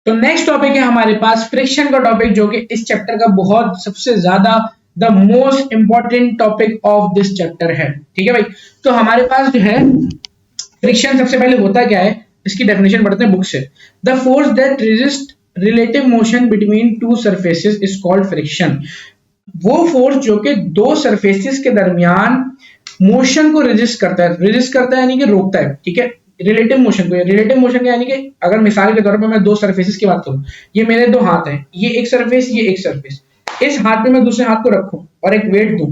तो next topic है हमारे पास फ्रिक्शन का टॉपिक, जो कि इस चैप्टर का बहुत सबसे ज्यादा the most important topic of this chapter है। ठीक है भाई, तो हमारे पास जो है फ्रिक्शन सबसे पहले होता क्या है, इसकी डेफिनेशन पढ़ते हैं बुक से। The force that resist relative motion between two surfaces is called friction. वो फोर्स जो कि दो सरफेसेस के दरमियान मोशन को रेजिस्ट करता है यानी कि रोकता है। ठीक है, रिलेटिव मोशन को, रिलेटिव मोशन यानी कि अगर मिसाल के तौर पर मैं दो सरफेसेस की बात करूं, ये मेरे दो हाथ हैं, ये एक सरफेस ये एक सरफेस, इस हाथ पे मैं दूसरे हाथ को रखूं और एक वेट दूं,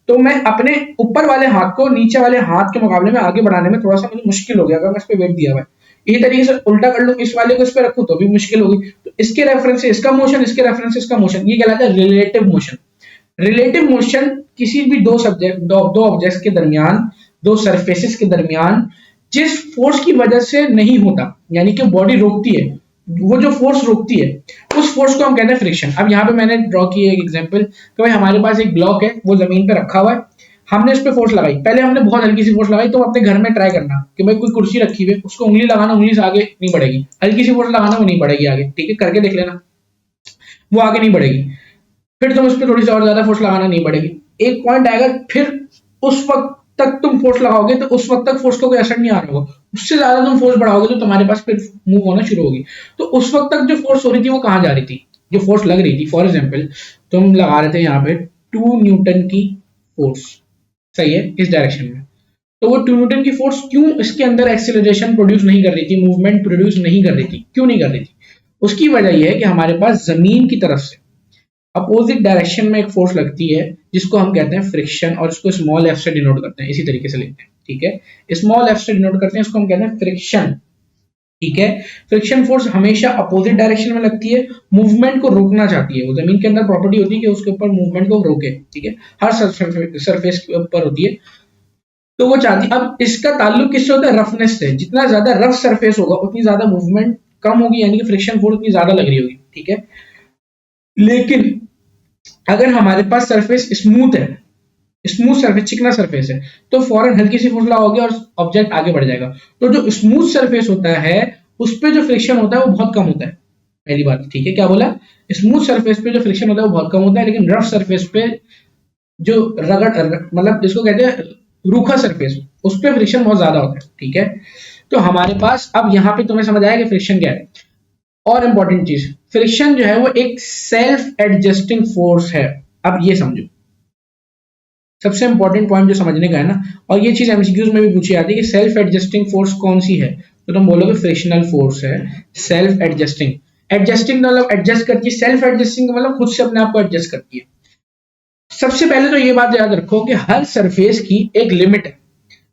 तो मैं अपने ऊपर वाले हाथ को नीचे वाले हाथ के मुकाबले में आगे बढ़ाने में थोड़ा सा मुझे मुश्किल हो गया अगर मैं इस पे वेट दिया हुआ है। इसी तरीके से उल्टा कर लूं, इस वाले को इस पे रखूं तो भी मुश्किल होगी। तो इसके रेफरेंस से इसका मोशन, इसके रेफरेंस से इसका मोशन, ये कहलाता है रिलेटिव मोशन। रिलेटिव मोशन किसी भी दो ऑब्जेक्ट्स के दरमियान, दो सरफेसेस के दरमियान जिस फोर्स की वजह से नहीं होता, यानी कि बॉडी रोकती है, वो जो फोर्स रोकती है उस फोर्स को हम कहते हैं फ्रिक्शन। अब यहाँ पे मैंने ड्रॉ किया एक एग्जांपल कि भाई हमारे पास एक ब्लॉक है, वो जमीन पे रखा हुआ है, हमने इस पे फोर्स लगाई, पहले हमने बहुत हल्की सी फोर्स लगाई। तो अपने घर में ट्राई करना कि भाई कोई कुर्सी रखी हुई है, उसको उंगली लगाना, उंगली से आगे नहीं बढ़ेगी, हल्की सी फोर्स लगाना, वो नहीं बढ़ेगी आगे। ठीक है, करके देख लेना, वो आगे नहीं बढ़ेगी। फिर तुम उस पर थोड़ी सी और ज्यादा फोर्स लगाना, नहीं बढ़ेगी। एक पॉइंट आएगा, फिर उस वक्त तक तुम फोर्स लगाओगे तो उस वक्त तक फोर्स को कोई असर नहीं आ रहा होगा, उससे ज्यादा तुम फोर्स बढ़ाओगे तो तुम्हारे पास फिर मूव होना शुरू होगी। तो उस वक्त तक जो फोर्स हो रही थी वो कहां जा रही थी, जो फोर्स लग रही थी, फॉर एग्जाम्पल तुम लगा रहे थे यहाँ पे 2 न्यूटन की फोर्स, सही है, इस डायरेक्शन में। तो वो 2 न्यूटन की फोर्स क्यों इसके अंदर एक्सेलरेशन प्रोड्यूस नहीं कर रही थी, मूवमेंट प्रोड्यूस नहीं कर रही थी, क्यों नहीं कर रही थी? उसकी वजह यह है कि हमारे पास जमीन की तरफ से अपोजिट डायरेक्शन में एक फोर्स लगती है जिसको हम कहते हैं फ्रिक्शन, और इसको स्मॉल एफ से डिनोट करते हैं, इसी तरीके से लिखते हैं। ठीक है, स्मॉल एफ से डिनोट करते हैं, इसको हम कहते हैं फ्रिक्शन। ठीक है, फ्रिक्शन फोर्स हमेशा अपोजिट डायरेक्शन में लगती है, मूवमेंट को रोकना चाहती है। वो जमीन के अंदर प्रॉपर्टी होती है कि उसके ऊपर मूवमेंट को रोके। ठीक है, हर सरफेस के ऊपर होती है, तो वो चाहती है। अब इसका ताल्लुक किससे होता है? रफनेस से। जितना ज्यादा रफ सरफेस होगा उतनी ज्यादा मूवमेंट कम होगी, यानी कि फ्रिक्शन फोर्स उतनी ज्यादा लग रही होगी। ठीक है, लेकिन अगर हमारे पास सरफेस स्मूथ है, स्मूथ सरफेस, चिकना सरफेस है, तो फौरन हल्की सी फोर्स लगाओगे और ऑब्जेक्ट आगे बढ़ जाएगा। तो जो स्मूथ सरफेस होता है उस पे जो फ्रिक्शन होता है वो बहुत कम होता है, पहली बात। ठीक है, क्या बोला? स्मूथ सरफेस पे जो फ्रिक्शन होता है वो बहुत कम होता है, लेकिन रफ सरफेस पे जो मतलब जिसको कहते हैं रूखा सरफेस, उस पे फ्रिक्शन बहुत ज्यादा होता है। ठीक है, तो हमारे पास अब यहाँ पे तुम्हें समझ आया कि फ्रिक्शन क्या है। और इंपॉर्टेंट चीज, फ्रिक्शन जो है वो एक सेल्फ एडजस्टिंग फोर्स है। अब ये समझो, सबसे इंपॉर्टेंट पॉइंट जो समझने का है ना, और ये चीज एमसीक्यूज में भी पूछी जाती है कि सेल्फ एडजस्टिंग फोर्स कौन सी है, तो तुम बोलोगे फ्रिक्शनल फोर्स है। सेल्फ एडजस्टिंग, एडजस्टिंग मतलब एडजस्ट करती है, सेल्फ एडजस्टिंग मतलब खुद से अपने आप को एडजस्ट करती है। सबसे पहले तो ये बात याद रखो कि हर सरफेस की एक लिमिट है,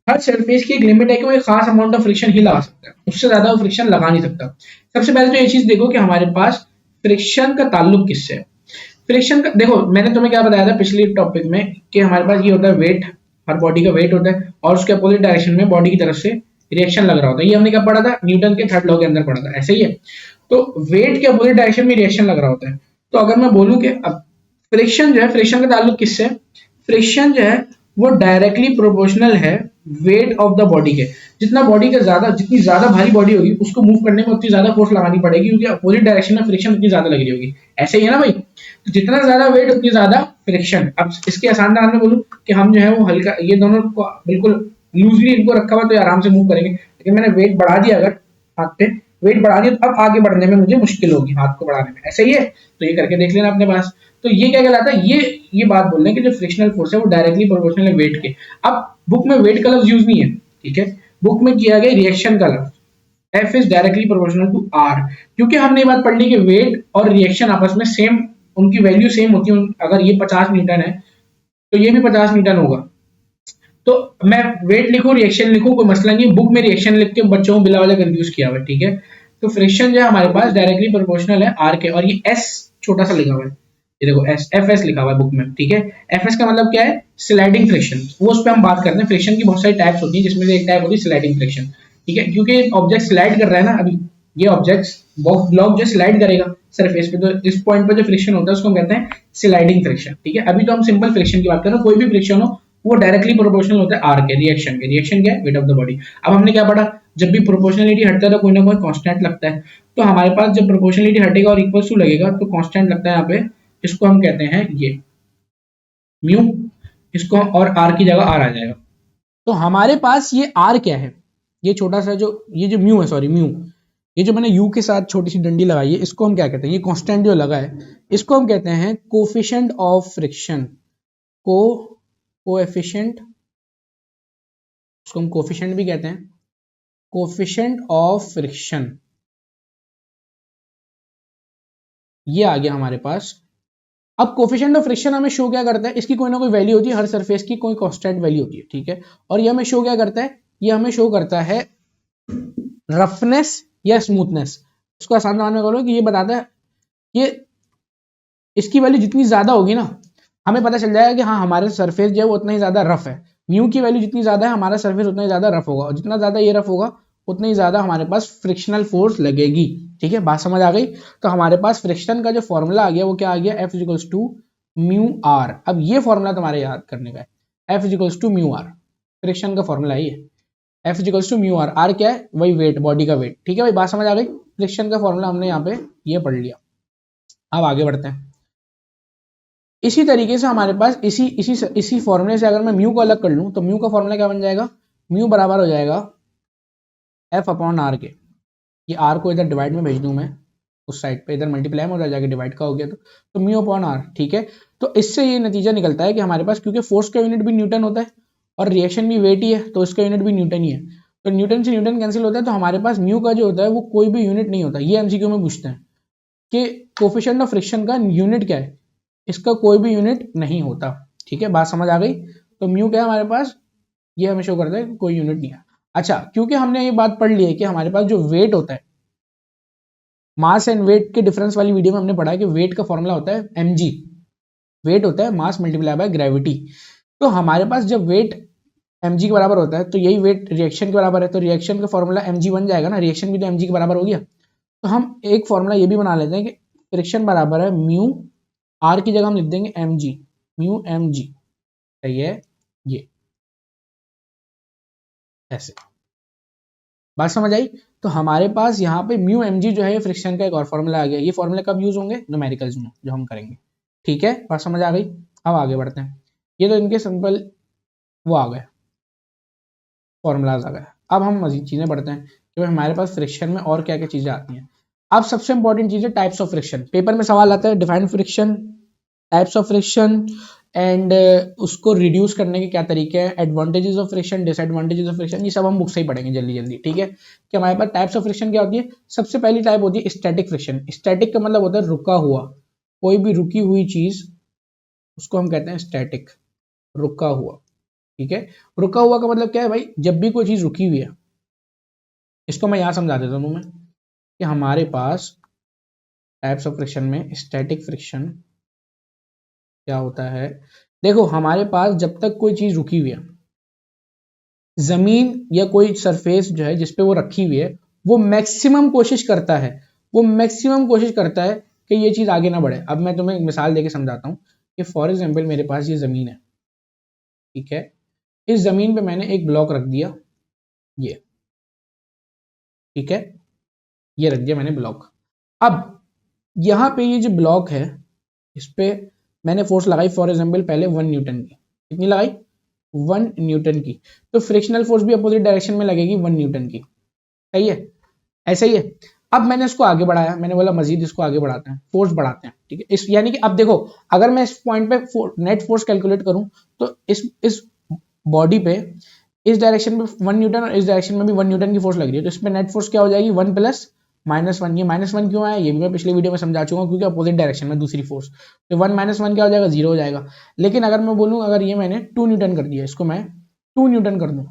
हर सरफेस की एक लिमिट है कि वो एक खास अमाउंट ऑफ फ्रिक्शन ही लगा सकता है, उससे ज्यादा वो फ्रिक्शन लगा नहीं सकता। सबसे पहले तो ये चीज देखो कि हमारे पास फ्रिक्शन का ताल्लुक किससे है। फ्रिक्शन का देखो, मैंने तुम्हें क्या बताया था पिछले टॉपिक में कि हमारे पास ये होता है वेट, हर बॉडी का वेट होता है, और उसके अपोजिट डायरेक्शन में बॉडी की तरफ से रिएक्शन लग रहा होता है। ये हमने क्या पढ़ा था? न्यूटन के थर्ड लॉ के अंदर पढ़ा था, ऐसे ही है। तो वेट के अपोजिट डायरेक्शन में रिएक्शन लग रहा होता है। तो अगर मैं बोलूं कि अब फ्रिक्शन जो है, फ्रिक्शन का ताल्लुक किससे? फ्रिक्शन जो है वो डायरेक्टली प्रोपोर्शनल है वेट ऑफ द बॉडी के। जितना बॉडी का ज्यादा, जितनी ज्यादा भारी बॉडी होगी उसको मूव करने में उतनी ज्यादा फोर्स लगानी पड़ेगी, क्योंकि अपोजिट डायरेक्शन में फ्रिक्शन उतनी ज्यादा लग रही होगी। ऐसे ही है ना भाई? तो जितना ज्यादा वेट उतनी ज्यादा फ्रिक्शन। अब इसके आसान नाम में बोलूं कि हम जो है वो हल्का, ये दोनों को बिल्कुल लूजली इनको रखा हुआ तो आराम से मूव करेंगे, लेकिन मैंने वेट बढ़ा दिया, अगर हाथ पे वेट बढ़ा दिया तो अब आगे बढ़ने में मुझे मुश्किल होगी, हाथ को बढ़ाने में। ऐसे ही है, तो ये करके देख लेना अपने पास। तो ये क्या कहलाता है? ये बात बोल रहे हैं कि जो फ्रिक्शनल फोर्स है वो डायरेक्टली प्रोपोर्शनल है वेट के। अब बुक में वेट का लफ्ज यूज नहीं है, ठीक है, बुक में किया गया रिएक्शन का लफ्ज। F is directly proportional to R, क्योंकि हमने ये बात पढ़ ली कि वेट और रिएक्शन आपस में सेम, उनकी वैल्यू सेम होती है। अगर ये 50 न्यूटन है तो ये भी 50 न्यूटन होगा। तो मैं वेट लिखूं रिएक्शन लिखूं कोई मसला नहीं है, बुक में रिएक्शन लिख के बच्चों को बिला वाला कंफ्यूज किया हुआ है। ठीक है, तो फ्रिक्शन जो है हमारे पास डायरेक्टली प्रोपोर्शनल है R के, और ये S छोटा सा लिखा हुआ है, ये देखो एफ एस लिखा हुआ है बुक में। ठीक है, एफ एस का मतलब क्या है? Sliding friction. वो उस पर हम बात करते हैं। फ्रिक्शन की बहुत सारी टाइप्स होती है, जिसमें से एक टाइप होती है स्लाइडिंग फ्रिक्शन। ठीक है, क्योंकि ऑब्जेक्ट स्लाइड कर रहा है ना, अभी ये ऑब्जेक्ट ब्लॉक जो स्लाइड करेगा सरफेस पे, तो इस पॉइंट पर जो फ्रिक्शन होता है उसको हम कहते हैं स्लाइडिंग फ्रिक्शन। ठीक है, अभी तो हम सिंपल फ्रिक्शन की बात कर रहे हैं। कोई भी फ्रिक्शन हो वो डायरेक्टली प्रोपोर्शनल होता है आर के, रिएक्शन के। रिएक्शन क्या है? Weight of the body. अब हमने क्या पढ़ा? जब भी प्रोपोर्शनलिटी हटता है तो कोई ना कोई कांस्टेंट लगता है। तो हमारे पास जब प्रोपोर्शनलिटी हटेगा और इक्वल टू लगेगा तो कांस्टेंट लगता है यहाँ पे, इसको हम कहते हैं ये म्यू, इसको और आर की जगह आर आ जाएगा। तो हमारे पास ये आर क्या है, ये छोटा सा जो ये जो म्यू है, सॉरी म्यू, ये जो मैंने यू के साथ छोटी सी डंडी लगाई है, इसको हम क्या कहते हैं, ये कांस्टेंट जो लगा है इसको हम कहते हैं कोफिशिएंट ऑफ फ्रिक्शन, कोएफिशिएंट, इसको हम कोफिशिएंट भी कहते हैं, कोफिशिएंट ऑफ फ्रिक्शन। ये आ गया हमारे पास। अब कोफिशिएंट ऑफ फ्रिक्शन हमें शो क्या करता है, इसकी कोई ना कोई वैल्यू होती है, हर सरफेस की कोई कांस्टेंट वैल्यू होती है, ठीक है। और ये हमें शो क्या करता है, ये हमें शो करता है रफनेस या स्मूथनेस। इसको आसान में बोलो कि ये बताता है कि इसकी वैल्यू जितनी ज्यादा होगी ना, हमें पता चल जाएगा कि हाँ हमारे सरफेस जो है वो उतना ही ज्यादा रफ है। म्यू की वैल्यू जितनी ज्यादा है हमारा सरफेस उतना ही ज्यादा रफ होगा, और जितना ज्यादा ये रफ होगा उतना ही ज्यादा हमारे पास फ्रिक्शनल फोर्स लगेगी। ठीक है, बात समझ आ गई। तो हमारे पास फ्रिक्शन का जो फॉर्मूला आ गया वो क्या आ गया, F equals to mu R. अब ये फॉर्मूला तुम्हारे याद करने का है, F equals to mu R, friction का फॉर्मूला है ये। F equals to mu R, R क्या है, वही वेट, बॉडी का वेट। ठीक है भाई, बात समझ आ गई। फ्रिक्शन का फॉर्मूला हमने यहाँ पे ये पढ़ लिया। अब आगे बढ़ते हैं। इसी तरीके से हमारे पास इसी फॉर्मूले से अगर मैं म्यू को अलग कर लूं तो म्यू का फॉर्मूला क्या बन जाएगा, म्यू बराबर हो जाएगा F अपॉन आर के। ये आर को इधर डिवाइड में भेज दूं मैं उस साइड पे, इधर मल्टीप्लाई में उधर जाके डिवाइड का हो गया तो म्यू अपॉन आर। ठीक है, तो इससे ये नतीजा निकलता है कि हमारे पास, क्योंकि फोर्स का यूनिट भी न्यूटन होता है और रिएक्शन भी वेट ही है, तो इसका यूनिट भी न्यूटन ही है, तो न्यूटन से न्यूटन कैंसिल होता है, तो हमारे पास म्यू का जो होता है वो कोई भी यूनिट नहीं होता। ये एमसीक्यू में पूछते हैं कि कोफिशिएंट ऑफ फ्रिक्शन का यूनिट क्या है, इसका कोई भी यूनिट नहीं होता। ठीक है, बात समझ आ गई। तो म्यू क्या है हमारे पास, ये हमें शो करता है कोई यूनिट नहीं है। अच्छा, क्योंकि हमने ये बात पढ़ ली है कि हमारे पास जो वेट होता है, मास एंड वेट के डिफरेंस वाली वीडियो में हमने पढ़ा है कि वेट का फॉर्मूला होता है mg, वेट होता है मास मल्टीप्लाई बाय ग्रेविटी। तो हमारे पास जब वेट mg के बराबर होता है तो यही वेट रिएक्शन के बराबर है, तो रिएक्शन का फॉर्मूला mg बन जाएगा ना, रिएक्शन भी तो mg के बराबर हो गया। तो हम एक फॉर्मूला ये भी बना लेते हैं कि फ्रिक्शन बराबर है म्यू, आर की जगह हम लिख देंगे mg, म्यू mg। सही है, ये ऐसे, बात समझ आई। तो हमारे पास यहाँ पे म्यू mg जो है फ्रिक्शन का एक और फॉर्मूला आ गया। ये फॉर्मूला कब यूज होंगे, न्यूमेरिकल्स में जो हम करेंगे। ठीक है, बात समझ आ गई। अब आगे बढ़ते हैं। ये तो इनके सिंपल वो आ गए, फॉर्मूलाज आ गए। अब हम मजीद चीजें पढ़ते हैं कि भाई हमारे पास फ्रिक्शन में और क्या क्या चीजें आती हैं। अब सबसे इंपॉर्टेंट चीज है टाइप्स ऑफ फ्रिक्शन। पेपर में सवाल आता है define friction, types of friction and उसको रिड्यूस करने के क्या तरीके हैं, advantages of friction, disadvantages of friction, ये सब हम बुक से ही पढ़ेंगे जल्दी जल्दी। ठीक है, कि हमारे पास टाइप्स ऑफ फ्रिक्शन क्या होती है। सबसे पहली टाइप होती है स्टैटिक फ्रिक्शन। स्टैटिक का मतलब होता है रुका हुआ, कोई भी रुकी हुई चीज उसको हम कहते हैं स्टैटिक, रुका हुआ। ठीक है, रुका हुआ का मतलब क्या है भाई, जब भी कोई चीज रुकी हुई है, इसको मैं यहां समझा देता हूं मैं कि हमारे पास टाइप्स ऑफ फ्रिक्शन में स्टैटिक फ्रिक्शन क्या होता है। देखो हमारे पास जब तक कोई चीज रुकी हुई है, जमीन या कोई सरफेस जो है जिसपे वो रखी हुई है, वो मैक्सिमम कोशिश करता है, वो मैक्सिमम कोशिश करता है कि ये चीज आगे ना बढ़े। अब मैं तुम्हें एक मिसाल देके समझाता हूँ कि फॉर एग्जाम्पल मेरे पास ये जमीन है, ठीक है, इस जमीन पे मैंने एक ब्लॉक रख दिया, ये, ठीक है, ये रख दिया मैंने ब्लॉक। अब यहाँ पे ये जो ब्लॉक है इस पे मैंने फोर्स लगाई फॉर एग्जाम्पल पहले 1 न्यूटन की, कितनी लगाई, 1 न्यूटन की, तो फ्रिक्शनल फोर्स भी अपोजिट डायरेक्शन में लगेगी 1 न्यूटन की। सही है, ऐसा ही है। अब मैंने इसको आगे बढ़ाया, मैंने बोला मजीद इसको आगे बढ़ाते हैं, फोर्स बढ़ाते हैं। ठीक है, इस यानी कि अब देखो अगर मैं इस पॉइंट पे नेट फोर्स कैलकुलेट करूं तो इस बॉडी पे इस डायरेक्शन में 1 न्यूटन और इस डायरेक्शन में भी 1 न्यूटन की फोर्स लग रही है, तो इसमें नेट फोर्स क्या हो जाएगी 1 प्लस -1। ये -1 क्यों आया ये भी मैं पिछले वीडियो में समझा चुका हूं, क्योंकि अपोजिट डायरेक्शन में दूसरी फोर्स, तो 1 - 1 क्या हो जाएगा, 0 हो जाएगा। लेकिन अगर मैं बोलूं अगर ये मैंने 2 न्यूटन कर दिया, इसको मैं 2 न्यूटन कर दूं,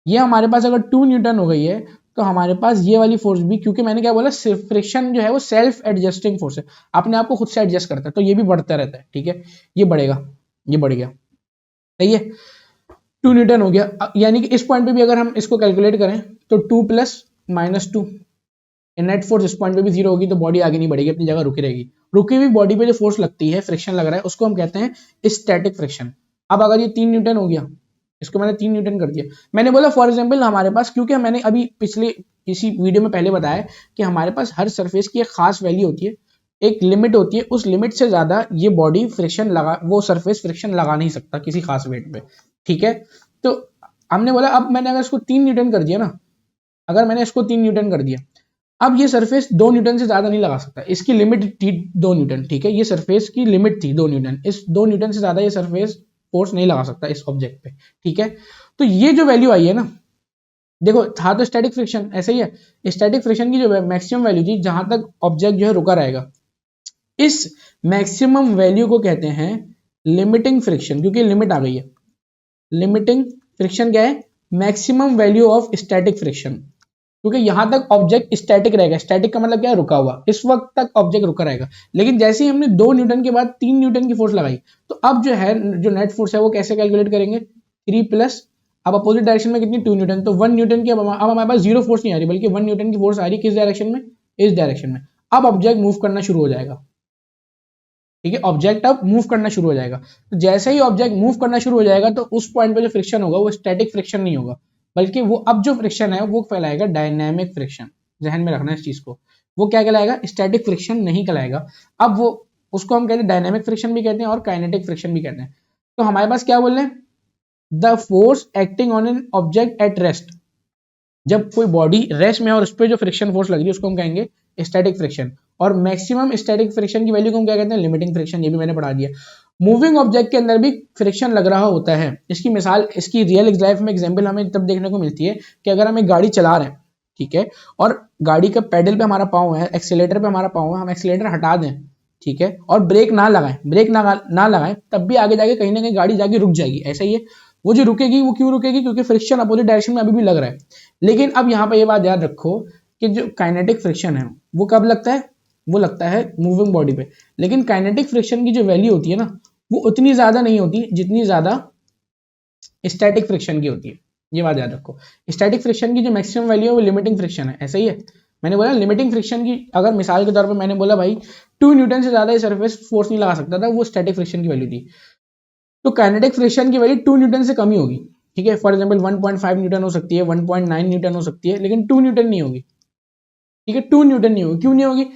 ये हमारे पास अगर 2 न्यूटन हो गई है तो हमारे पास ये वाली फोर्स भी, क्योंकि मैंने क्या बोला फ्रिक्शन जो है वो सेल्फ एडजस्टिंग फोर्स है, अपने आप को खुद से एडजस्ट करता है, तो ये भी बढ़ता रहता है। ठीक है, ये बढ़ेगा, ये बढ़ गया, सही है, 2 न्यूटन हो गया। यानी कि इस पॉइंट पे भी अगर हम इसको कैलकुलेट करें तो 2 प्लस -2, नेट फोर्स इस पॉइंट पे भी 0 होगी, तो बॉडी आगे नहीं बढ़ेगी, अपनी जगह रुकी रहेगी। रुकी हुई बॉडी पे जो फोर्स लगती है, फ्रिक्शन लग रहा है, उसको हम कहते हैं स्टैटिक फ्रिक्शन। अब अगर ये 3 न्यूटन हो गया, इसको मैंने 3 न्यूटन कर दिया, मैंने बोला फॉर एग्जांपल हमारे पास, क्योंकि मैंने अभी पिछले किसी वीडियो में पहले बताया कि हमारे पास हर सरफेस की एक खास वैल्यू होती है, एक लिमिट होती है, उस लिमिट से ज्यादा ये बॉडी फ्रिक्शन लगा, वो सरफेस फ्रिक्शन लगा नहीं सकता किसी खास वेट पे, ठीक है। तो हमने बोला अब मैंने अगर इसको 3 न्यूटन कर दिया ना, अगर मैंने इसको 3 न्यूटन कर दिया, अब ये सरफेस 2 न्यूटन से ज्यादा नहीं लगा सकता, इसकी लिमिट थी 2 न्यूटन, ठीक है, ये सरफेस की लिमिट थी 2 न्यूटन, इस 2 न्यूटन से ज्यादा ये सरफेस फोर्स नहीं लगा सकता इस ऑब्जेक्ट पे, ठीक है। तो ये जो वैल्यू आई है ना, देखो था तो स्टैटिक फ्रिक्शन, ऐसे ही है, स्टैटिक फ्रिक्शन की जो मैक्सिमम वैल्यू थी जहां तक ऑब्जेक्ट जो है रुका रहेगा, इस मैक्सिमम वैल्यू को कहते हैं लिमिटिंग फ्रिक्शन, क्योंकि लिमिट आ गई है। लिमिटिंग फ्रिक्शन क्या है? Maximum value of static friction, क्योंकि यहां तक ऑब्जेक्ट स्टैटिक रहेगा, स्टैटिक का मतलब क्या है? रुका हुआ, इस वक्त तक ऑब्जेक्ट रुका रहेगा। लेकिन जैसे ही हमने 2 न्यूटन के बाद 3 न्यूटन की फोर्स लगाई, तो अब जो है जो नेट फोर्स है वो कैसे कैलकुलेट करेंगे? 3 प्लस, अब अपोजिट डायरेक्शन में कितनी? 2 न्यूटन, तो 1 न्यूटन की अब हमारे पास जीरो फोर्स नहीं आ रही, बल्कि 1 न्यूटन की फोर्स आ रही है किस डायरेक्शन में? इस डायरेक्शन में। अब ऑब्जेक्ट मूव करना शुरू हो जाएगा, ठीक है, ऑब्जेक्ट अब मूव करना शुरू हो जाएगा। तो जैसे ही ऑब्जेक्ट मूव करना शुरू हो जाएगा, तो उस पॉइंट पे जो फ्रिक्शन होगा वो स्टैटिक फ्रिक्शन नहीं होगा, बल्कि वो अब जो फ्रिक्शन है वो कहलाएगा डायनामिक फ्रिक्शन। ध्यान में रखना इस चीज को, वो क्या कहलाएगा? स्टैटिक फ्रिक्शन नहीं कहलाएगा। अब वो, उसको हम कहते हैं डायनामिक फ्रिक्शन भी कहते हैं और काइनेटिक फ्रिक्शन भी कहते हैं। तो हमारे पास क्या बोल रहे हैं? The force acting on an object at rest, जब कोई बॉडी रेस्ट में है और उस पर जो फ्रिक्शन फोर्स लग रही है उसको हम कहेंगे स्टैटिक फ्रिक्शन। और मैक्सिमम स्टैटिक फ्रिक्शन की वैल्यू को हम क्या कहते हैं? Limiting friction. ये भी मैंने पढ़ा दिया। मूविंग ऑब्जेक्ट के अंदर भी फ्रिक्शन लग रहा होता है। इसकी मिसाल, इसकी रियल लाइफ में एग्जांपल हमें तब देखने को मिलती है कि अगर हम एक गाड़ी चला रहे हैं, ठीक है, और गाड़ी का पेडल पे हमारा पाँव है, एक्सीलेटर पे हमारा पाँव है, हम एक्सीलेटर हटा दें, ठीक है, और ब्रेक ना लगाएं, ब्रेक ना लगाएं, तब भी आगे जाके कहीं ना कहीं गाड़ी जाके रुक जाएगी। ऐसा ही है, वो जो रुकेगी वो क्यों रुकेगी? क्योंकि फ्रिक्शन अपोजिट डायरेक्शन में अभी भी लग रहा है। लेकिन अब यहाँ पे ये बात याद रखो कि जो काइनेटिक फ्रिक्शन है वो कब लगता है? वो लगता है मूविंग बॉडी पे। लेकिन काइनेटिक फ्रिक्शन की जो वैल्यू होती है ना, वो उतनी ज्यादा नहीं होती जितनी ज्यादा स्टैटिक फ्रिक्शन की होती है। ये बात याद रखो, स्टैटिक फ्रिक्शन की जो मैक्सिमम वैल्यू है वो लिमिटिंग फ्रिक्शन है। ऐसा ही है, मैंने बोला लिमिटिंग फ्रिक्शन की, अगर मिसाल के तौर पर मैंने बोला भाई 2 न्यूटन से ज्यादा सरफेस फोर्स नहीं लगा सकता था, वो स्टैटिक फ्रिक्शन की वैल्यू थी। तो काइनेटिक फ्रिक्शन की वैल्यू 2 न्यूटन से कम ही होगी, ठीक है। फॉर एग्जांपल 1.5 न्यूटन हो सकती है, 1.9 न्यूटन हो सकती है, लेकिन 2 न्यूटन नहीं होगी, ठीक है, 2 न्यूटन नहीं होगी। क्यों नहीं होगी?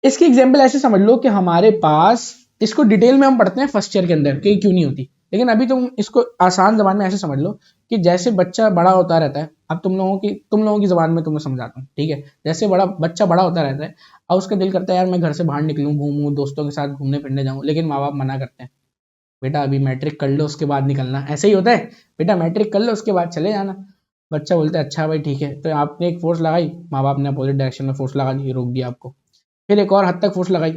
इसकी एग्जांपल ऐसे समझ लो कि हमारे पास, इसको डिटेल में हम पढ़ते हैं फर्स्ट ईयर के अंदर कि क्यों नहीं होती, लेकिन अभी तुम इसको आसान जबान में ऐसे समझ लो कि जैसे बच्चा बड़ा होता रहता है, अब तुम लोगों की जबान में तुम्हें समझाता हूँ, ठीक है। जैसे बच्चा बड़ा होता रहता है, अब उसका दिल करता है यार मैं घर से बाहर निकलूं, घूमूं, दोस्तों के साथ घूमने फिरने जाऊं, लेकिन माँ बाप मना करते हैं, बेटा अभी मैट्रिक कर लो उसके बाद निकलना। ऐसे ही होता है, बेटा मैट्रिक कर लो उसके बाद चले जाना। बच्चा बोलता है अच्छा भाई ठीक है, तो आपने एक फोर्स लगाई, माँ बाप ने अपोजिट डायरेक्शन में फोर्स लगा दी, रोक दिया आपको, फिर एक और हद तक फोर्स लगाई,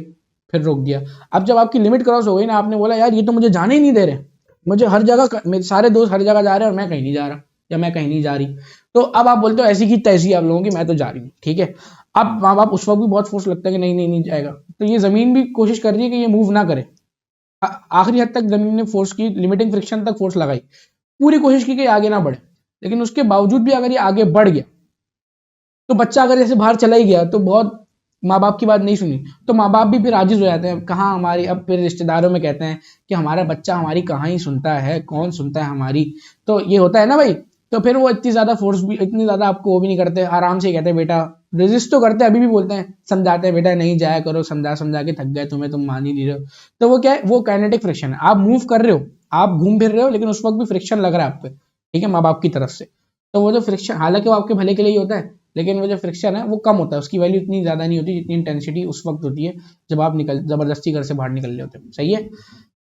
फिर रोक दिया। अब जब आपकी लिमिट क्रॉस हो गई ना, आपने बोला यार ये तो मुझे जाने ही नहीं दे रहे, मुझे हर जगह, मेरे सारे दोस्त हर जगह जा रहे हैं और मैं कहीं नहीं जा रहा, या मैं कहीं नहीं जा रही, तो अब आप बोलते हो ऐसी की तैसी आप लोगों की, मैं तो जा रही हूँ, ठीक है। अब माँ बाप, उस वक्त भी बहुत फोर्स लगता है कि नहीं नहीं नहीं जाएगा, तो ये जमीन भी कोशिश कर रही है कि ये मूव ना करे। आखिरी हद तक जमीन ने फोर्स की, लिमिटिंग फ्रिक्शन तक फोर्स लगाई, पूरी कोशिश की कि आगे ना बढ़े, लेकिन उसके बावजूद भी अगर ये आगे बढ़ गया, तो बच्चा अगर जैसे बाहर चला ही गया, तो बहुत माँ बाप की बात नहीं सुनी, तो माँ बाप भी फिर आजिज हो जाते हैं, कहाँ हमारी, अब फिर रिश्तेदारों में कहते हैं कि हमारा बच्चा हमारी कहाँ ही सुनता है, कौन सुनता है हमारी, तो ये होता है ना भाई। तो फिर वो इतनी ज्यादा फोर्स भी, इतनी ज्यादा आपको वो भी नहीं करते, आराम से कहते हैं बेटा, रेजिस्ट तो करते हैं, अभी भी बोलते हैं, समझाते हैं बेटा नहीं जाया करो, समझा समझा के थक गए तुम्हें, तुम मान ही नहीं रहे हो। तो वो क्या है? वो काइनेटिक फ्रिक्शन है, आप मूव कर रहे हो, आप घूम फिर रहे हो, लेकिन उस वक्त भी फ्रिक्शन लग रहा है आप पे, ठीक है, माँ बाप की तरफ से। तो वो जो फ्रिक्शन, हालांकि वो आपके भले के लिए ही होता है, लेकिन वो जो फ्रिक्शन है वो कम होता है, उसकी वैल्यू इतनी ज्यादा नहीं होती जितनी इंटेंसिटी उस वक्त होती है जब आप जबरदस्ती घर से बाहर निकल रहे होते हैं। सही है,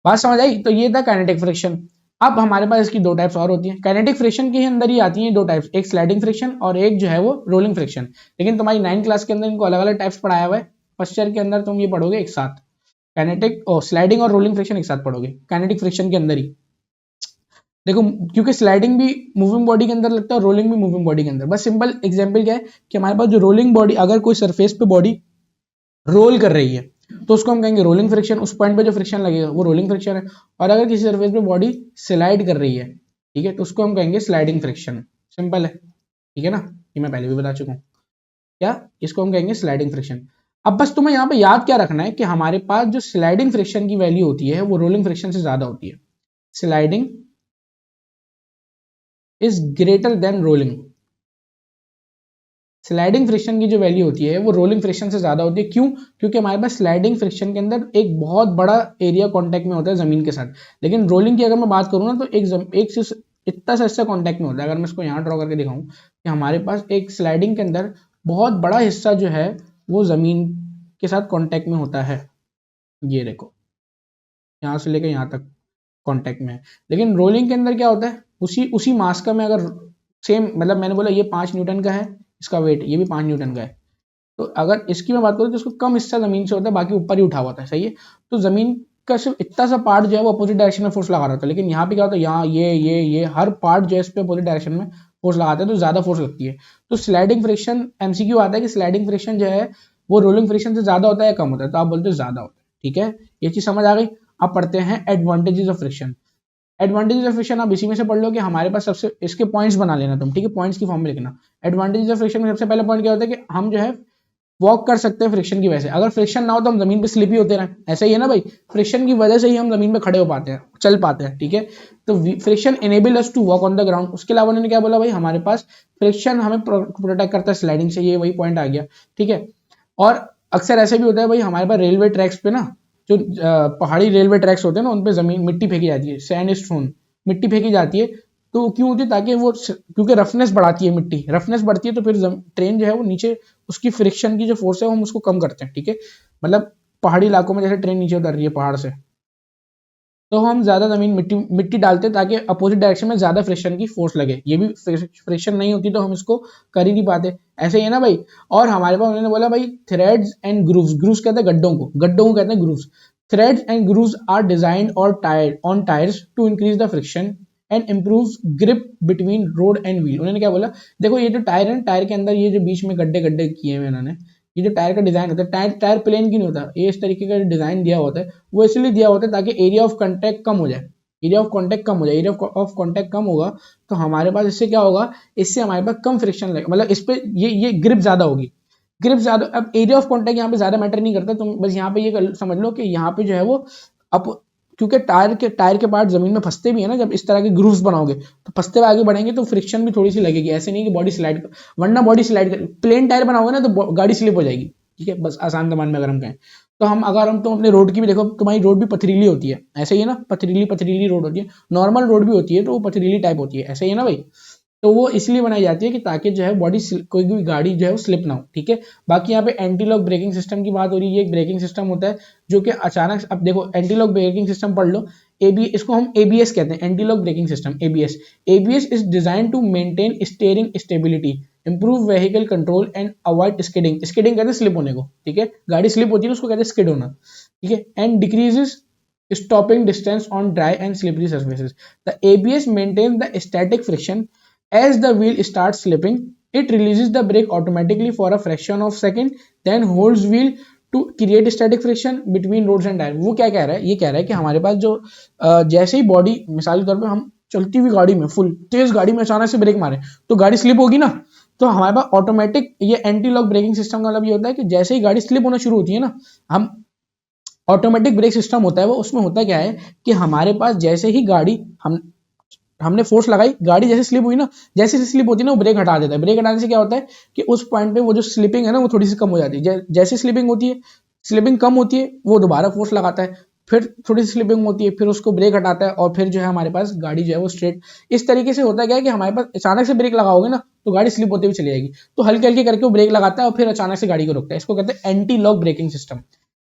बात समझ आई? तो ये था काइनेटिक फ्रिक्शन। अब हमारे पास इसकी 2 टाइप्स और होती हैं। काइनेटिक फ्रिक्शन के अंदर ही आती हैं 2 टाइप्स, एक स्लाइडिंग फ्रिक्शन और एक जो है वो रोलिंग फ्रिक्शन। लेकिन तुम्हारी 9 क्लास के अंदर इनको अलग अलग टाइप्स पढ़ाया हुआ है, फर्स्ट ईयर के अंदर तुम ये पढ़ोगे एक साथ, काइनेटिक और स्लाइडिंग और रोलिंग फ्रिक्शन एक साथ पढ़ोगे काइनेटिक फ्रिक्शन के अंदर ही। देखो, क्योंकि स्लाइडिंग भी मूविंग बॉडी के अंदर लगता है और रोलिंग भी मूविंग बॉडी के अंदर। बस सिंपल एग्जांपल क्या है कि हमारे पास जो रोलिंग बॉडी, अगर कोई सरफेस पे बॉडी रोल कर रही है तो उसको हम कहेंगे रोलिंग फ्रिक्शन, उस पॉइंट पे जो फ्रिक्शन लगेगा वो रोलिंग फ्रिक्शन है। और अगर किसी सरफेस पे बॉडी स्लाइड कर रही है, ठीक है, तो उसको हम कहेंगे स्लाइडिंग फ्रिक्शन। सिंपल है, ठीक है ना, ये मैं पहले भी बता चुका हूँ, क्या इसको हम कहेंगे स्लाइडिंग फ्रिक्शन। अब बस तुम्हें यहाँ पे याद क्या रखना है कि हमारे पास जो स्लाइडिंग फ्रिक्शन की वैल्यू होती है वो रोलिंग फ्रिक्शन से ज्यादा होती है। Sliding is greater than rolling, sliding friction की जो वैल्यू होती है वो रोलिंग फ्रिक्शन से ज्यादा होती है। क्यों? क्योंकि हमारे पास स्लाइडिंग फ्रिक्शन के अंदर एक बहुत बड़ा एरिया कांटेक्ट में होता है जमीन के साथ, लेकिन रोलिंग की अगर मैं बात करूँ ना तो एक चीज इतना सा हिस्सा कांटेक्ट में होता है। अगर मैं इसको यहाँ ड्रॉ करके दिखाऊं कि हमारे पास एक स्लाइडिंग के अंदर बहुत बड़ा हिस्सा जो है वो जमीन के साथ कांटेक्ट में होता है, ये देखो यहाँ से लेकर यहाँ तक कांटेक्ट में है। लेकिन रोलिंग के अंदर क्या होता है, उसी उसी मास का मैं अगर सेम, मतलब मैंने बोला ये 5 न्यूटन का है, इसका वेट ये भी 5 न्यूटन का है, तो अगर इसकी मैं बात करूँ तो इसको कम हिस्सा जमीन से होता है, बाकी ऊपर ही उठा हुआ था, सही है। तो जमीन का सिर्फ इतना सा पार्ट जो है वो अपोजिट डायरेक्शन में फोर्स लगा रहा था, लेकिन यहाँ पे क्या होता है, यहाँ ये हर पार्ट जो है इस पे अपोजिट डायरेक्शन में फोर्स लगाते हैं तो ज्यादा फोर्स लगती है। तो स्लाइडिंग फ्रिक्शन एमसीक्यू आता है कि स्लाइडिंग फ्रिक्शन जो है वो रोलिंग फ्रिक्शन से ज्यादा होता है या कम होता है, तो आप बोलते हो ज्यादा होता है, ठीक है, ये चीज समझ आ गई। अब पढ़ते हैं advantages of friction. Advantages of friction आप इसी में से पढ़ लो कि हमारे पास सबसे, इसके पॉइंट्स बना लेना तुम, ठीक है, पॉइंट्स की फॉर्म में लिखना। एडवांटेजेस ऑफ फ्रिक्शन में सबसे पहला पॉइंट क्या होता है कि हम जो है वॉक कर सकते हैं फ्रिक्शन की वजह से। अगर फ्रिक्शन ना हो तो हम जमीन पे स्लिप ही होते रहे, ऐसा ही है ना भाई, फ्रिक्शन की वजह से ही हम जमीन पे खड़े हो पाते हैं, चल पाते हैं, ठीक है। तो friction enable us to walk on the ground. उसके अलावा उन्होंने क्या बोला भाई, हमारे पास फ्रिक्शन हमें प्रोटेक्ट करता है स्लाइडिंग से, ये वही पॉइंट आ गया, ठीक है। और अक्सर ऐसे भी होता है भाई, हमारे पास रेलवे ट्रैक्स पे ना जो पहाड़ी रेलवे ट्रैक्स होते हैं ना, उन पे जमीन मिट्टी फेंकी जाती है, सैंड स्टोन मिट्टी फेंकी जाती है, तो क्यों होती है, ताकि वो, क्योंकि रफनेस बढ़ाती है, मिट्टी रफनेस बढ़ती है तो फिर ट्रेन जो है वो नीचे, उसकी फ्रिक्शन की जो फोर्स है वो हम उसको कम करते हैं, ठीक है। मतलब पहाड़ी इलाकों में जैसे ट्रेन नीचे उतर रही है पहाड़ से, तो हम ज्यादा जमीन मिट्टी मिट्टी डालते हैं ताकि अपोजिट डायरेक्शन में ज्यादा फ्रिक्शन की फोर्स लगे। ये भी फ्रिक्शन नहीं होती तो हम इसको कर ही नहीं पाते, ऐसे ही है ना भाई। और हमारे पास उन्होंने बोला भाई थ्रेड्स एंड ग्रूव्स, ग्रूव्स कहते हैं गड्ढों को कहते हैं grooves. Threads and grooves are designed और tyre on tyres to increase the friction and improve grip between road and wheel. उन्होंने क्या बोला, देखो ये जो टायर है, टायर के अंदर ये जो बीच में गड्ढे गड्ढे किए हुए इन्होंने, ये जो टायर का डिजाइन होता है, टायर प्लेन की नहीं होता, ये इस तरीके का डिजाइन दिया होता है, वो इसलिए दिया होता है ताकि एरिया ऑफ कांटेक्ट कम हो जाए, एरिया ऑफ कांटेक्ट कम हो जाए। एरिया ऑफ कांटेक्ट कम होगा तो हमारे पास इससे क्या होगा, इससे हमारे पास कम फ्रिक्शन लगेगा, मतलब इस पे ये ग्रिप ज्यादा होगी, ग्रिप ज्यादा। अब एरिया ऑफ कांटेक्ट यहाँ पे ज्यादा मैटर नहीं करता, तुम बस यहाँ पे ये समझ लो कि यहाँ पे जो है वो अब, क्योंकि टायर के पार्ट जमीन में फंसते भी है ना, जब इस तरह के ग्रूव्स बनाओगे तो फंसते हुए आगे बढ़ेंगे तो फ्रिक्शन भी थोड़ी सी लगेगी, ऐसे नहीं कि बॉडी स्लाइड, वरना बॉडी स्लाइड, प्लेन टायर बनाओगे ना तो गाड़ी स्लिप हो जाएगी, ठीक है, बस आसान जबान में अगर हम कहें तो। अगर हम तुम अपने रोड की भी देखो, तुम्हारी रोड भी पथरीली होती है, ऐसे ही है ना, पथरीली पथरीली रोड होती है, नॉर्मल रोड भी होती है तो वो पथरीली टाइप होती है, ऐसे ही है ना भाई। तो वो इसलिए बनाई जाती है कि ताकि जो है बॉडी, कोई भी गाड़ी जो है वो स्लिप ना हो, ठीक है। बाकी यहाँ पे एंटी लॉक ब्रेकिंग सिस्टम की बात हो रही है, एक ब्रेकिंग सिस्टम होता है जो कि अचानक, अब देखो एंटी लॉक ब्रेकिंग सिस्टम पढ़ लो, इसको हम एबीएस कहते हैं, anti lock braking system, ABS is design to maintain steering stability, improve vehicle control and avoid skidding, skidding कहते हैं स्लिप होने को, ठीक है, गाड़ी स्लिप होती है उसको कहते हैं स्किड होना, ठीक है। And decreases stopping distance on dry and slippery surfaces. The ABS maintains the static friction. As the wheel starts slipping, it releases the brake automatically for a fraction of second, then holds wheel to create static friction between roads and tire. वो क्या कह रहा है, ये कह रहा है कि हमारे पास जो जैसे ही बॉडी, मिसाल के तौर पे हम चलती हुई गाड़ी में, फुल तेज गाड़ी में अचानक से ब्रेक मारे तो गाड़ी स्लिप होगी ना, तो हमारे पास ऑटोमेटिक ये एंटी लॉक ब्रेकिंग सिस्टम का मतलब ये होता है कि जैसे ही गाड़ी स्लिप होना शुरू होती है ना, हम ऑटोमेटिक ब्रेक सिस्टम होता है वो, उसमें होता क्या है कि हमारे पास जैसे ही गाड़ी, हमने फोर्स लगाई, गाड़ी जैसे स्लिप हुई ना, जैसे स्लिप होती है ना वो ब्रेक हटा देता है। ब्रेक हटाने से क्या होता है कि उस पॉइंट पे वो जो स्लिपिंग है ना वो थोड़ी सी कम हो जाती है, जैसे स्लिपिंग होती है, स्लिपिंग कम होती है, वो दोबारा फोर्स लगाता है, फिर थोड़ी सी स्लिपिंग होती है, फिर उसको ब्रेक हटाता है और फिर जो है हमारे पास गाड़ी जो है वो स्ट्रेट, इस तरीके से होता है कि हमारे पास अचानक से ब्रेक लगाओगे ना तो गाड़ी स्लिप होती हुई चली जाएगी, तो हल्के हल्के करके वो ब्रेक लगाता है और फिर अचानक से गाड़ी को रोकता है, इसको कहते हैं एंटी लॉक ब्रेकिंग सिस्टम।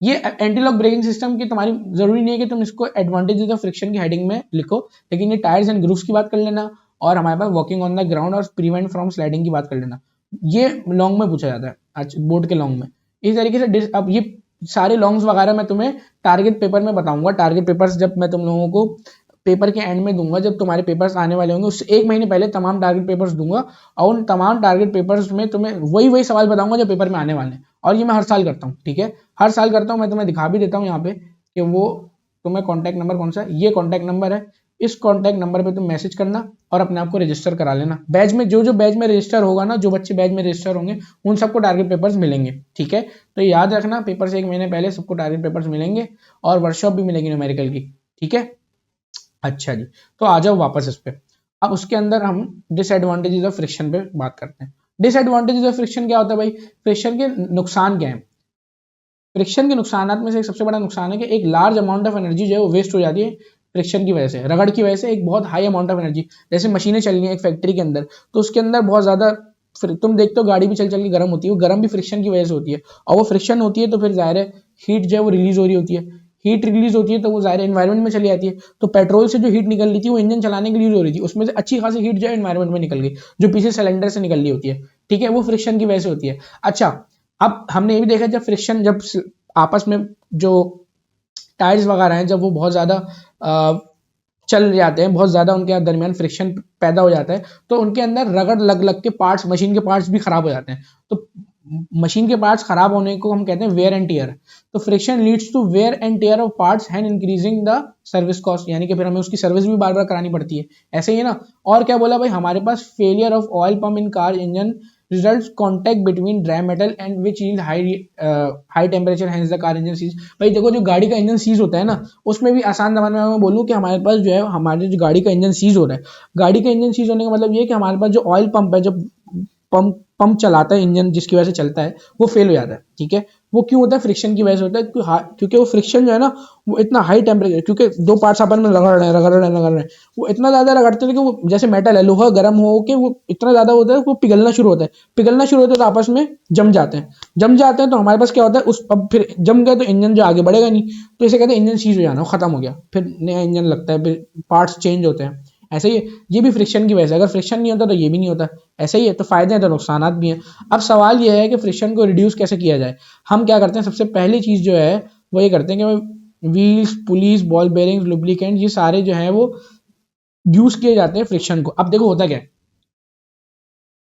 ये एंटी लॉक ब्रेकिंग सिस्टम की तुम्हारी जरूरी नहीं है कि तुम इसको एडवांटेजेस ऑफ फ्रिक्शन की हेडिंग में लिखो, लेकिन ये टायर्स एंड ग्रूव्स की बात कर लेना और हमारे पास वॉकिंग ऑन द ग्राउंड और प्रिवेंट फ्रॉम स्लाइडिंग की बात कर लेना, ये लॉन्ग में पूछा जाता है आज बोर्ड के लॉन्ग में। इस तरीके से अब ये सारे लॉन्ग्स वगैरह मैं तुम्हें टारगेट पेपर में बताऊंगा, टारगेट पेपर्स जब मैं तुम लोगों को पेपर के एंड में दूंगा, जब तुम्हारे पेपर्स आने वाले होंगे उससे 1 महीने पहले तमाम टारगेट पेपर्स दूंगा और उन तमाम टारगेट पेपर्स में तुम्हें वही सवाल बताऊंगा जो पेपर में आने वाले हैं, और ये मैं हर साल करता हूँ, ठीक है, हर साल करता हूँ। मैं तुम्हें दिखा भी देता हूँ यहाँ पे कि वो तुम्हें कॉन्टैक्ट नंबर कौन सा है, ये कॉन्टैक्ट नंबर है, इस कॉन्टैक्ट नंबर पे तुम मैसेज करना और अपने आप को रजिस्टर करा लेना। बैच में जो बैच में रजिस्टर होगा ना, जो बच्चे बैच में रजिस्टर होंगे उन सबको टारगेट पेपर्स मिलेंगे, ठीक है। तो याद रखना पेपर से 1 महीने पहले सबको टारगेट पेपर्स मिलेंगे और वर्कशॉप भी मिलेगी न्यूमेरिकल की, ठीक है। अच्छा जी, तो आ जाओ वापस इस पे। अब उसके अंदर हम डिसएडवांटेजेस ऑफ फ्रिक्शन पे बात करते हैं। डिसएडवांटेजेस ऑफ फ्रिक्शन क्या होता है भाई, फ्रिक्शन के नुकसान क्या है? फ्रिक्शन के नुकसानात में से एक सबसे बड़ा नुकसान है कि एक लार्ज अमाउंट ऑफ एनर्जी जो है वो वेस्ट हो जाती है फ्रिक्शन की वजह से, रगड़ की वजह से एक बहुत हाई अमाउंट ऑफ एनर्जी, जैसे मशीनें चल रही हैं एक फैक्ट्री के अंदर, तो उसके अंदर बहुत ज्यादा, फिर तुम देखते हो गाड़ी भी चल चल के गर्म होती है, वो गर्म भी फ्रिक्शन की वजह से होती है, और वो फ्रिक्शन होती है तो फिर जाहिर है हीट जो है वो रिलीज हो रही होती है, हीट रिलीज होती है तो वो जाहिर एनवायरमेंट में चली जाती है, तो पेट्रोल से जो हीट निकल रही थी वो इंजन चलाने के लिए यूज हो रही थी, उसमें से अच्छी खासी हीट जो है एनवायरमेंट में निकल गई, जो पीछे सिलेंडर से निकल रही होती है, ठीक है, वो फ्रिक्शन की वजह से होती है। अच्छा, अब हमने ये भी देखा जब फ्रिक्शन, जब आपस में जो टायर्स वगैरह हैं जब वो बहुत ज़्यादा चल जाते हैं, बहुत ज़्यादा उनके दरमियान फ्रिक्शन पैदा हो जाता है, तो उनके अंदर रगड़ लग लग के पार्ट्स, मशीन के पार्ट्स भी खराब हो जाते हैं, तो मशीन के पार्ट्स खराब होने को हम कहते हैं वेयर एंड टियर। तो friction leads to wear and tear of parts and increasing the service cost, यानी कि फिर हमें उसकी सर्विस भी बार बार करानी पड़ती है, ऐसे ही है ना। और क्या बोला भाई, हमारे पास failure of oil pump in car engine results contact between dry metal and which yield high temperature, hence the car engine seize। भाई देखो जो गाड़ी का इंजन सीज होता है ना, उसमें भी आसान जबान में मैं बोलूँ कि हमारे पास जो है, हमारे जो गाड़ी का इंजन सीज हो रहा है, गाड़ी का इंजन सीज होने का मतलब ये है कि हमारे पास जो ऑयल पंप है, जब पंप चलाता है इंजन जिसकी वजह से चलता है, वो फेल हो जाता है, ठीक है। वो क्यों होता है? फ्रिक्शन की वजह से होता है, क्योंकि वो फ्रिक्शन जो है ना वो इतना हाई टेम्परेचर, क्योंकि दो पार्ट्स आपस में रगड़ रहे हैं, वो इतना ज्यादा रगड़ते हैं कि वो जैसे मेटल है, लोहा गर्म हो के वो इतना ज्यादा होता है, वो पिघलना शुरू होता है तो आपस में जम जाते हैं तो हमारे पास क्या होता है, उस अब फिर जम गए तो इंजन जो आगे बढ़ेगा नहीं, तो इसे कहते हैं इंजन सीज हो जाना, खत्म हो गया, फिर नया इंजन लगता है, फिर पार्ट्स चेंज होते हैं। ऐसे ही ये भी फ्रिक्शन की वजह से, अगर फ्रिक्शन नहीं होता तो ये भी नहीं होता, ऐसे ही है। तो फायदे हैं तो नुकसान भी हैं। अब सवाल ये है कि फ्रिक्शन को रिड्यूस कैसे किया जाए। हम क्या करते हैं, सबसे पहली चीज जो है वो ये करते हैं कि wheels, pulleys, ball bearings, lubricant, ये सारे जो है वो यूज किए जाते हैं फ्रिक्शन को। अब देखो होता क्या है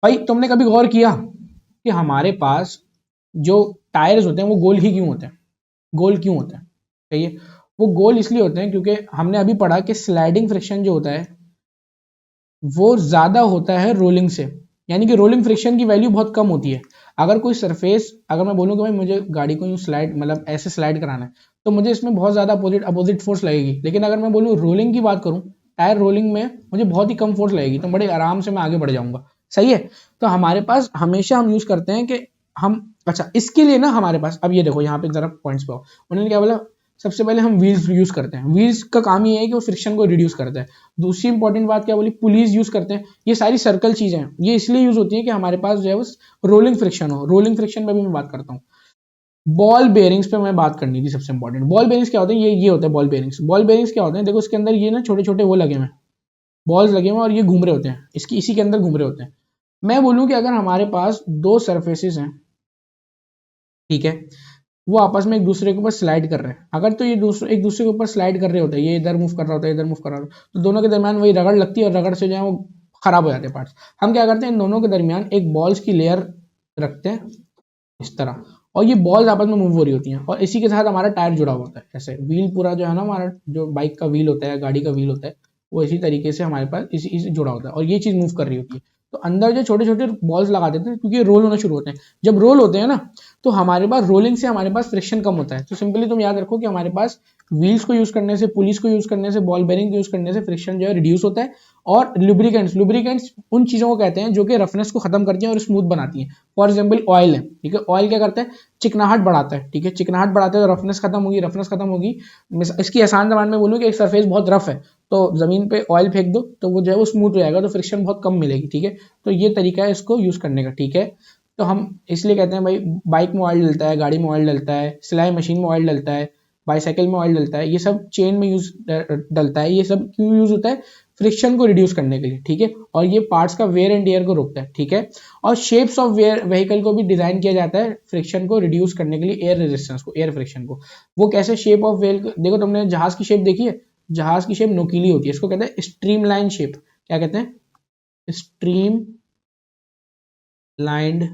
भाई, तुमने कभी गौर किया कि हमारे पास जो टायर्स होते हैं वो गोल ही क्यों होते हैं? गोल क्यों होते हैं? सही है, वो गोल इसलिए होते हैं क्योंकि हमने अभी पढ़ा कि स्लाइडिंग फ्रिक्शन जो होता है वो ज्यादा होता है रोलिंग से, यानी कि रोलिंग फ्रिक्शन की वैल्यू बहुत कम होती है। अगर कोई सरफेस, अगर मैं बोलूँ कि भाई मुझे गाड़ी को यूँ स्लाइड, मतलब ऐसे स्लाइड कराना है, तो मुझे इसमें बहुत ज़्यादा अपोजिट फोर्स लगेगी। लेकिन अगर मैं बोलूँ रोलिंग की बात करूँ, टायर रोलिंग में मुझे बहुत ही कम फोर्स लगेगी, तो बड़े आराम से मैं आगे बढ़ जाऊंगा। सही है, तो हमारे पास हमेशा हम यूज करते हैं कि हम, अच्छा इसके लिए ना हमारे पास, अब ये देखो यहाँ पे जरा पॉइंट्स पे उन्होंने क्या बोला, सबसे पहले हम व्हील्स यूज करते हैं। व्हील्स का काम ये है कि वो फ्रिक्शन को रिड्यूस करता है। दूसरी इंपॉर्टेंट बात क्या बोली, पुलीज यूज करते हैं। ये सारी सर्कल चीजें हैं, ये इसलिए यूज होती है कि हमारे पास जो है वो रोलिंग फ्रिक्शन हो। रोलिंग फ्रिक्शन पे भी मैं बात करता हूँ। बॉल बेयरिंग्स पे मैं बात करनी थी सबसे इंपॉर्टेंट। बॉल बेयरिंग्स क्या होते हैं, ये होता है बॉल बेयरिंग्स। बॉल बेयरिंग्स क्या होते हैं, देखो इसके अंदर ये ना छोटे छोटे वो लगे हुए हैं, बॉल्स लगे हुए हैं, और ये घूम रहे होते हैं, इसकी इसी के अंदर घूम रहे होते हैं। मैं बोलूँ कि अगर हमारे पास दो सरफेसेस हैं, ठीक है, वो आपस में एक दूसरे के ऊपर स्लाइड कर रहे हैं, अगर तो ये एक दूसरे के ऊपर स्लाइड कर रहे होते हैं, ये इधर मूव कर रहा होता है, इधर मूव कर रहा होता है, तो दोनों के दरमियान वही रगड़ लगती है, और रगड़ से जो है वो खराब हो जाते हैं पार्ट्स। हम क्या करते हैं, इन दोनों के दरमियान एक बॉल्स की लेयर रखते हैं इस तरह, और ये बॉल्स आपस में मूव हो रही होती हैं, और इसी के साथ हमारा टायर जुड़ा हुआ होता है। ऐसे व्हील पूरा जो है ना, हमारा जो बाइक का व्हील होता है, गाड़ी का व्हील होता है, वो इसी तरीके से हमारे पास इसी जुड़ा होता है, और ये चीज मूव कर रही होती है। तो अंदर जो छोटे छोटे बॉल्स लगा देते हैं, क्योंकि रोल होना शुरू होते हैं। जब रोल होते हैं ना, तो हमारे पास रोलिंग से हमारे पास फ्रिक्शन कम होता है। तो सिंपली तुम याद रखो कि हमारे पास व्हील्स को यूज करने से, पुलिस को यूज करने से, बॉल बेरिंग को यूज करने से फ्रिक्शन जो है रिड्यूस होता है। और लुब्रिकेंट्स उन चीजों को कहते हैं जो कि रफनेस को खत्म करती हैं और स्मूथ बनाती हैं। फॉर एग्जाम्पल ऑयल है, ठीक है, ऑयल क्या करता है, चिकनाहट बढ़ाता है, ठीक है, चिकनाहट बढ़ाता है तो रफनेस खत्म होगी, रफनेस खत्म होगी। इसकी आसान जबान में बोलूँ कि एक सरफेस बहुत रफ है, तो जमीन पे ऑयल फेंक दो तो वो जो है वो स्मूथ हो जाएगा, तो फ्रिक्शन बहुत कम मिलेगी, ठीक है। तो ये तरीका है इसको यूज करने का, ठीक है। तो हम इसलिए कहते हैं भाई, बाइक में ऑयल डलता है, गाड़ी में ऑयल डलता है, सिलाई मशीन में ऑयल डलता है, बाईसाइकिल में ऑयल डलता है, ये सब चेन में यूज डलता है। ये सब क्यों यूज होता है, फ्रिक्शन को रिड्यूस करने के लिए, ठीक है। और ये पार्ट्स का वेयर एंड टियर को रोकता है, ठीक है। और शेप्स ऑफ व्हीकल को भी डिजाइन किया जाता है फ्रिक्शन को रिड्यूस करने के लिए, एयर रेजिस्टेंस को, एयर फ्रिक्शन को। वो कैसे, शेप ऑफ व्हील, देखो तुमने जहाज की शेप देखी है, जहाज की शेप नोकीली होती है, इसको कहते हैं स्ट्रीमलाइन शेप। क्या कहते हैं, स्ट्रीम लाइंड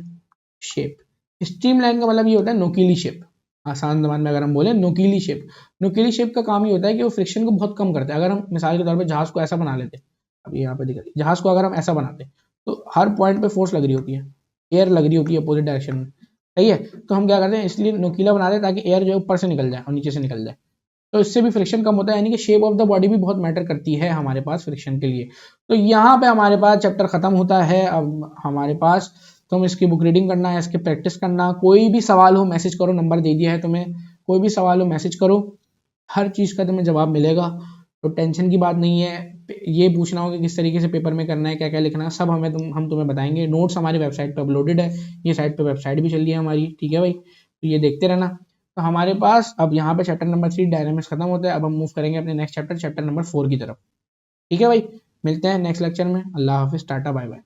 शेप। स्ट्रीमलाइन का मतलब ये होता है नोकीली शेप। आसान जबान में अगर हम बोले नोकीली शेप, नोकीली शेप का काम ये होता है कि वो फ्रिक्शन को बहुत कम करता है। अगर हम मिसाल के तौर पे जहाज को ऐसा बना लेते, अब यहाँ पे दिख रही, जहाज को अगर हम ऐसा बनाते तो हर पॉइंट पे फोर्स लग रही होती है, एयर लग रही होती है अपोजिट डायरेक्शन में, सही है। तो हम क्या करते हैं, इसलिए नोकीला बना दें ताकि एयर जो है ऊपर से निकल जाए और नीचे से निकल जाए, तो इससे भी फ्रिक्शन कम होता है। यानी कि शेप ऑफ द बॉडी भी बहुत मैटर करती है हमारे पास फ्रिक्शन के लिए। तो यहाँ पे हमारे पास चैप्टर खत्म होता है। अब हमारे पास तुम इसकी बुक रीडिंग करना है, इसकी प्रैक्टिस करना, कोई भी सवाल हो मैसेज करो, नंबर दे दिया है तुम्हें, कोई भी सवाल हो मैसेज करो, हर चीज़ का तुम्हें जवाब मिलेगा। तो टेंशन की बात नहीं है। ये पूछना होगा किस तरीके से पेपर में करना है, क्या क्या लिखना है, सब हम तुम्हें बताएंगे। नोट्स हमारी वेबसाइट पे अपलोडेड है, ये साइट पे वेबसाइट भी चल रही है हमारी, ठीक है भाई, तो ये देखते रहना। तो हमारे पास अब यहाँ पे चैप्टर नंबर 3 डायनामिक्स खत्म होता है। अब हम मूव करेंगे अपने नेक्स्ट चैप्टर नंबर 4 की तरफ, ठीक है भाई। मिलते हैं नेक्स्ट लेक्चर में। अल्लाह हाफिज, टाटा, बाय बाय।